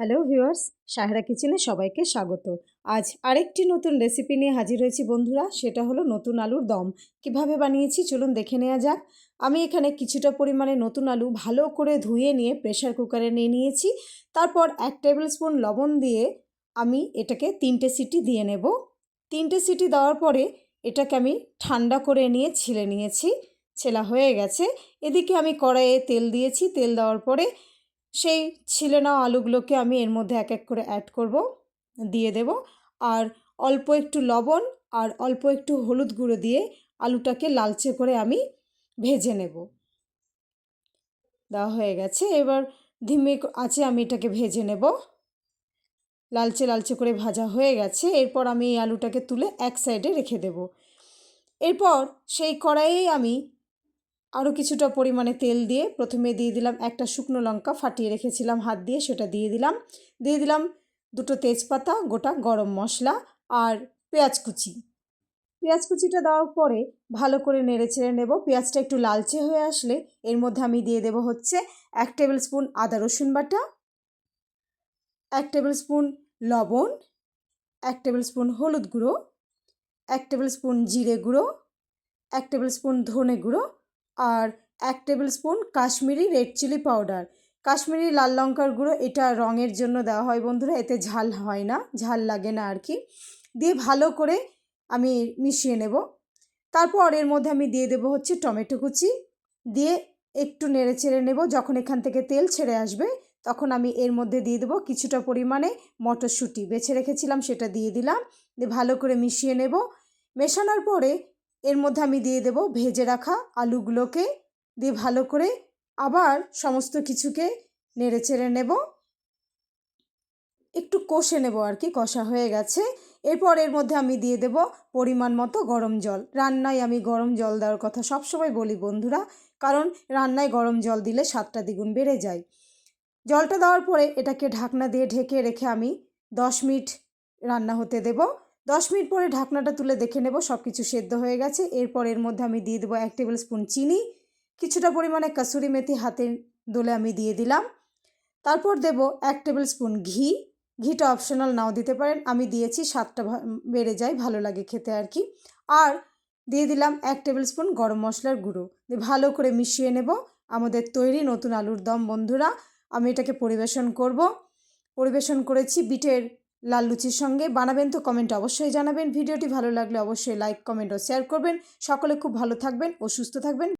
Hello viewers, Sahera কিচেনে সবাইকে স্বাগত। আজ আরেকটি নতুন রেসিপি নিয়ে হাজির হয়েছি বন্ধুরা। সেটা হলো নতুন আলুর দম। কিভাবে বানিয়েছি চলুন দেখে নেওয়া যাক। আমি এখানে কিছুটা পরিমাণে নতুন আলু ভালো করে ধুয়ে নিয়ে প্রেসার কুকারে নিয়ে নিয়েছি। তারপর 1 টেবিল স্পুন লবণ দিয়ে আমি এটাকে 3টে সিটি দিয়ে নেব। 3টে সিটি দেওয়ার পরে এটাকে আমি ঠান্ডা করে নিয়ে ছিলে নিয়েছি। ছেলা হয়ে গেছে। এদিকে আমি কড়াইয়ে তেল দিয়েছি। তেল দেওয়ার পরে সেই ছিলে নেওয়া আলুগুলোকে আমি এর মধ্যে এক এক করে অ্যাড করব, দিয়ে দেব। আর অল্প একটু লবণ আর অল্প একটু হলুদ গুঁড়ো দিয়ে আলুটাকে লালচে করে আমি ভেজে নেব। দেওয়া হয়ে গেছে। এবার ধিমে আঁচে আমি এটাকে ভেজে নেব। লালচে লালচে করে ভাজা হয়ে গেছে। এরপর আমি এই আলুটাকে তুলে এক সাইডে রেখে দেব। এরপর সেই কড়াইয়ে আমি আরও কিছুটা পরিমাণে তেল দিয়ে প্রথমে দিয়ে দিলাম একটা শুকনো লঙ্কা ফাটিয়ে রেখেছিলাম হাত দিয়ে, সেটা দিয়ে দিলাম 2টো তেজপাতা, গোটা গরম মশলা আর পেঁয়াজ কুচি। পেঁয়াজ কুচিটা দেওয়ার পরে ভালো করে নেড়ে চেড়ে নেব। পেঁয়াজটা একটু লালচে হয়ে আসলে এর মধ্যে আমি দিয়ে দেব হচ্ছে 1 টেবিল স্পুন আদা রসুন বাটা, 1 টেবিল স্পুন লবণ, 1 টেবিল স্পুন হলুদ গুঁড়ো, 1 টেবিল স্পুন জিরে গুঁড়ো, 1 টেবিল স্পুন ধনে গুঁড়ো আর 1 tablespoon Kashmiri red chilli powder. Kashmiri লাল লঙ্কার গুঁড়ো এটা রঙের জন্য দেওয়া হয় বন্ধুরা, এতে ঝাল হয় না, ঝাল লাগে না আর কি। দিয়ে ভালো করে আমি মিশিয়ে নেব। তারপর এর মধ্যে আমি দিয়ে দেব হচ্ছে টমেটো কুচি, দিয়ে একটু নেড়ে চেড়ে নেব। যখন এখান থেকে তেল ছেড়ে আসবে তখন আমি এর মধ্যে দিয়ে দেবো কিছুটা পরিমাণে মটরশুঁটি বেছে রেখেছিলাম, সেটা দিয়ে দিলাম। দিয়ে ভালো করে মিশিয়ে নেব। মেশানোর পরে এর মধ্যে আমি দিয়ে দেব ভেজে রাখা আলুগুলোকে, দিয়ে ভালো করে আবার সমস্ত কিছুকে নেড়ে চেড়ে নেব, একটু কষে নেব আর কি। কষা হয়ে গেছে। এরপর এর মধ্যে আমি দিয়ে দেব পরিমাণ মতো গরম জল। রান্নায় আমি গরম জল দেওয়ার কথা সবসময় বলি বন্ধুরা, কারণ রান্নায় গরম জল দিলে স্বাদটা দ্বিগুণ বেড়ে যায়। জলটা দেওয়ার পরে এটাকে ঢাকনা দিয়ে ঢেকে রেখে আমি 10 মিনিট রান্না হতে দেব। 10 মিনিট পরে ঢাকনাটা তুলে দেখে নেব সব কিছু সেদ্ধ হয়ে গেছে। এরপর এর মধ্যে আমি দিয়ে দেবো 1 টেবিল স্পুন চিনি, কিছুটা পরিমাণে কাসুরি মেথি হাতে ডলে আমি দিয়ে দিলাম। তারপর দেব 1 টেবিল স্পুন ঘি। ঘিটা অপশনাল নাও দিতে পারেন, আমি দিয়েছি, স্বাদটা বেড়ে যায়, ভালো লাগে খেতে আর কি। আর দিয়ে দিলাম 1 টেবিল স্পুন গরম মশলার গুঁড়ো। দিয়ে ভালো করে মিশিয়ে নেব। আমাদের তৈরি নতুন আলুর দম বন্ধুরা। আমি এটাকে পরিবেশন করেছি বিটের লাল লুচির সঙ্গে। বানাবেন তো কমেন্টে অবশ্যই জানাবেন। ভিডিওটি ভালো লাগলে অবশ্যই লাইক, কমেন্ট ও শেয়ার করবেন। সকলে খুব ভালো থাকবেন ও সুস্থ থাকবেন।